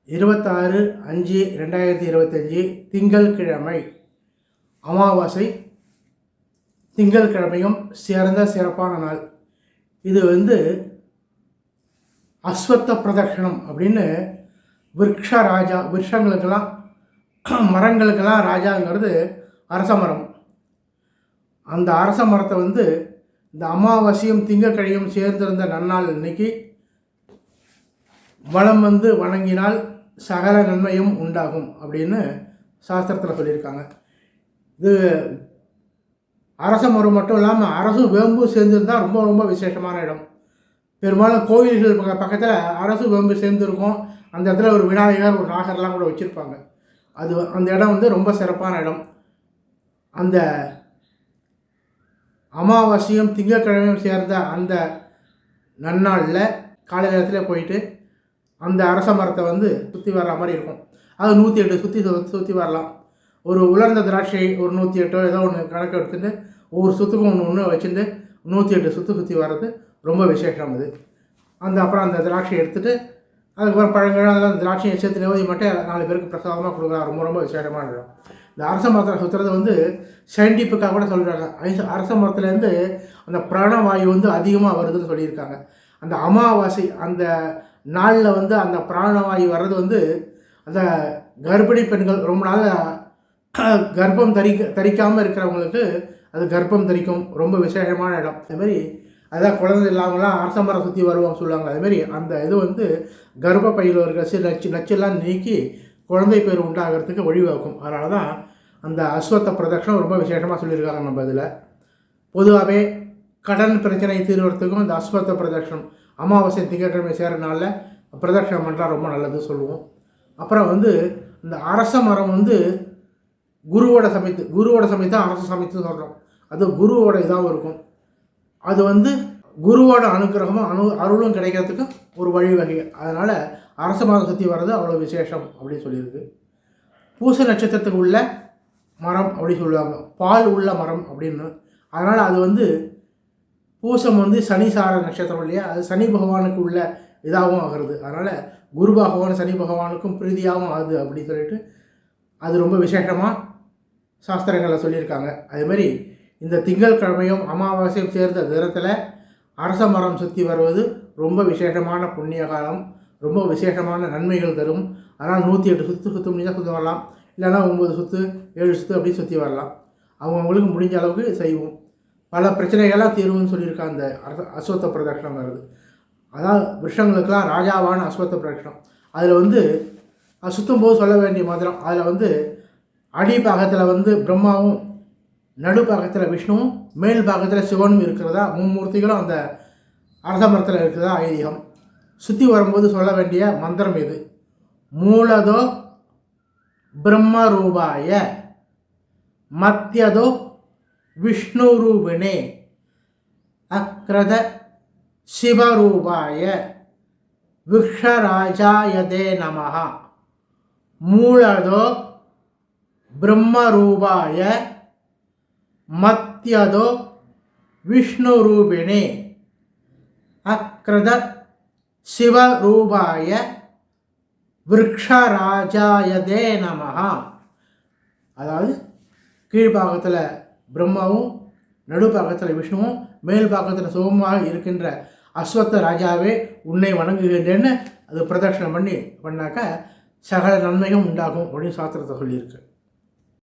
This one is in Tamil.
26/5/2025 திங்கள்கிழமை அமாவாசை. திங்கள்கிழமையும் சிறப்பான நாள். இது அஸ்வத்த பிரதட்சணம் அப்படின்னு விருட்ச ராஜா, விருஷங்களுக்கெல்லாம் மரங்களுக்கெல்லாம் ராஜாங்கிறது அரச மரம். அந்த அரச மரத்தை இந்த அமாவாசையும் திங்கக்கிழமையும் சேர்ந்திருந்த நன்னாள் இன்னைக்கு வளம் வணங்கினால் சகல நன்மையும் உண்டாகும் அப்படின்னு சாஸ்திரத்தில் சொல்லியிருக்காங்க. இது அரச மரம் மட்டும் இல்லாமல் அரசும் வேம்பு சேர்ந்துருந்தால் ரொம்ப ரொம்ப விசேஷமான இடம். பெரும்பாலும் கோயில்கள் பக்கத்தில் அரசு வேம்பு சேர்ந்துருக்கும். அந்த இடத்துல ஒரு விநாயகர், ஒரு நாகர்லாம் கூட வச்சுருப்பாங்க. அந்த இடம் ரொம்ப சிறப்பான இடம். அந்த அமாவாசையும் திங்கக்கிழமையும் சேர்ந்த அந்த நன்னாளில் காலை நேரத்தில் போயிட்டு அந்த அரச மரத்தை சுற்றி வர்ற மாதிரி இருக்கும். அது 108 சுற்றி வரலாம். ஒரு உலர்ந்த திராட்சை ஒரு 108 ஏதோ ஒன்று கணக்கு எடுத்துகிட்டு ஒவ்வொரு சுற்றுக்கும் ஒன்று வச்சுட்டு 108 சுற்றி வர்றது ரொம்ப விசேஷம். அப்புறம் அந்த திராட்சையை எடுத்துகிட்டு அதுக்கப்புறம் பழங்கள் அதெல்லாம் திராட்சையை சேர்த்து நிவதி மட்டும் 4 பேருக்கு பிரசாதமாக கொடுக்கலாம். ரொம்ப ரொம்ப விசேஷமான இடம். இந்த அரச மரத்தில் சுற்றுறது சயின்டிஃபிக்காக கூட சொல்கிறாங்க. அரச மரத்துலேருந்து அந்த பிராணவாயு அதிகமாக வருதுன்னு சொல்லியிருக்காங்க. அந்த அமாவாசை அந்த நாளில் அந்த பிராணவாயு வர்றது அந்த கர்ப்பிணி பெண்கள் ரொம்ப நாள் கர்ப்பம் தரிக்காமல் இருக்கிறவங்களுக்கு அது கர்ப்பம் தரிக்கும். ரொம்ப விசேஷமான இடம். அதுமாரி அதான் குழந்தை இல்லாமலாம் அரச மரம் சுற்றி வருவாங்க சொல்லுவாங்க. அதுமாரி அந்த இது கர்ப்பப்பையில் இருக்கிற நச்செல்லாம் நீக்கி குழந்தை பேர் உண்டாகிறதுக்கு வழிவகுக்கும். அதனால தான் அந்த அஸ்வத்த பிரதட்சணம் ரொம்ப விசேஷமாக சொல்லியிருக்காங்க. நம்ம இதில் பொதுவாகவே கடன் பிரச்சனை தீர்வதுக்கும் இந்த அஸ்வத்த பிரதட்சணம் அமாவாசை திங்கட்கிழமை சேர நாளில் பிரதட்சணம் பண்ணுறால் ரொம்ப நல்லது சொல்லுவோம். அப்புறம் இந்த அரச மரம் குருவோட சமைத்து தான் அரச சமைத்து சொல்கிறோம். அது குருவோட இதாகவும் இருக்கும். அது குருவோட அனுக்கிரகமும் அருளும் கிடைக்கிறதுக்கு ஒரு வழிவகை. அதனால் அரச மரம் சுற்றி வர்றது அவ்வளோ விசேஷம் அப்படின்னு சொல்லியிருக்கு. பூச நட்சத்திரத்துக்கு உள்ள மரம் அப்படி சொல்லுவாங்க, பால் உள்ள மரம் அப்படின்னு. அதனால் அது பூசம் சனி சார நட்சத்திரம் இல்லையா, அது சனி பகவானுக்கு உள்ள இதாகவும் ஆகிறது. அதனால் குரு பகவான் சனி பகவானுக்கும் பிரீதியாகவும் ஆகுது அப்படின்னு சொல்லிட்டு அது ரொம்ப விசேஷமாக சாஸ்திரங்களில் சொல்லியிருக்காங்க. அதேமாதிரி இந்த திங்கள்கிழமையும் அமாவாசையும் சேர்ந்த தினத்தில் அரச மரம் சுற்றி வருவது ரொம்ப விசேஷமான புண்ணிய காலம், ரொம்ப விசேஷமான நன்மைகள் தரும். அதனால் 108 சுற்று முடிஞ்சால் சுற்றி வரலாம், இல்லைனா 9 சுற்று 7 சுற்று அப்படி சுற்றி வரலாம். அவங்களுக்கு முடிஞ்ச அளவுக்கு செய்வோம். பல பிரச்சனைகள்லாம் தீர்வுன்னு சொல்லியிருக்காங்க அந்த அஸ்வத்த பிரதட்சணம் வருது. அதாவது விஷங்களுக்கெல்லாம் ராஜாவான அஸ்வத்த பிரதட்சணம். அதில் அது சுற்றும் போது சொல்ல வேண்டிய மந்திரம். அதில் அடி பாகத்தில் பிரம்மாவும், நடு பாகத்தில் விஷ்ணுவும், மேல் பாகத்தில் சிவனும் இருக்கிறதா, மும்மூர்த்திகளும் அந்த அரச மரத்தில் இருக்கிறதா ஐதீகம். சுற்றி வரும்போது சொல்ல வேண்டிய மந்திரம் இது: மூலதோ பிரம்மரூபாய, மத்தியதோ விஷ்ணுரூபிணே, அக்ரத சிவரூபாய, விக்ஷராஜாயதே நமஹ. மூலதோ பிரம்மரூபாய, மத்தியதோ விஷ்ணுரூபிணே, அக்ரத சிவரூபாய, விக்ஷராஜாயதே நமஹ. அதாவது கீழ்பாகத்தில் பிரம்மாவும், நடுப்பாகத்தில் விஷ்ணுவும், மேல் பாகத்தில் சிவமாக இருக்கின்ற அஸ்வத்த ராஜாவே உன்னை வணங்குகின்றேன்னு அது பிரதட்சணம் பண்ணாக்க சகல நன்மையும் உண்டாகும் அப்படின்னு சாஸ்திரத்தை சொல்லியிருக்கு.